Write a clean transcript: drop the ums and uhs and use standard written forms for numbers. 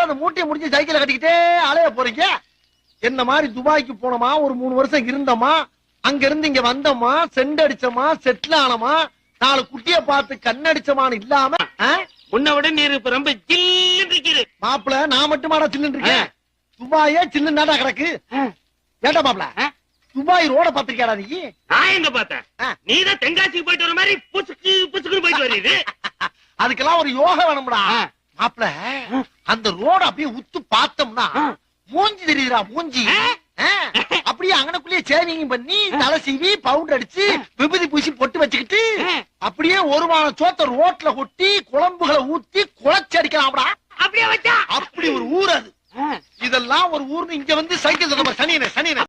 அந்த மூட்டையை முடிஞ்சு சைக்கிளை கட்டிக்கிட்டே அலைய போறீங்க? என்ன மாதிரி துபாய்க்கு போனோமா, ஒரு 3 வருஷம் இருந்தோமா, அங்க இருந்து இங்க வந்தோமா, செண்ட் அடிச்சோமா, செட்டில் ஆனோமா, 4 குட்டிய பார்த்து கண்ணடிச்சமான்னு இல்லாம உன்னை விட நீர் இப்ப ரொம்ப ஜில்லுன்னு இருக்குது. மாப்பிள நான் மட்டுமாடா சில்லுன்னு இருக்கேன்? துபாயே சில்லுன்னாடா கிடக்கு. ஏண்டா மாப்பிள, துபாய் ரோட பாத்திருக்கியாடா நீ? நான் எங்க பார்த்தேன்? நீதான் தென்காசிக்கு போயிட்டு வர மாதிரி புசுக்கு புசுக்குன்னு போயிட்டு வருது. அதுக்கெல்லாம் ஒரு யோகா வேணும்டா மாப்பிள. அந்த ரோட அப்படியே உத்து பார்த்தோம்னா மூஞ்சி தெரியுதுடா, மூஞ்சி. அப்படியே அங்கனக்குள்ளேயே சேவிங் பண்ணி தலை சீவி பவுடர் அடிச்சு விபூதி பூசி பொட்டு வச்சுக்கிட்டு அப்படியே ஒரு மான சோத்த ரோட்ல கொட்டி குழம்புகளை ஊத்தி குழச்சி அடிக்கலாம்டா. அப்படியே வச்சா அப்படி ஒரு ஊர் அது. இதெல்லாம் ஒரு ஊர்னு இங்க வந்து சைக்கிள் சனியனே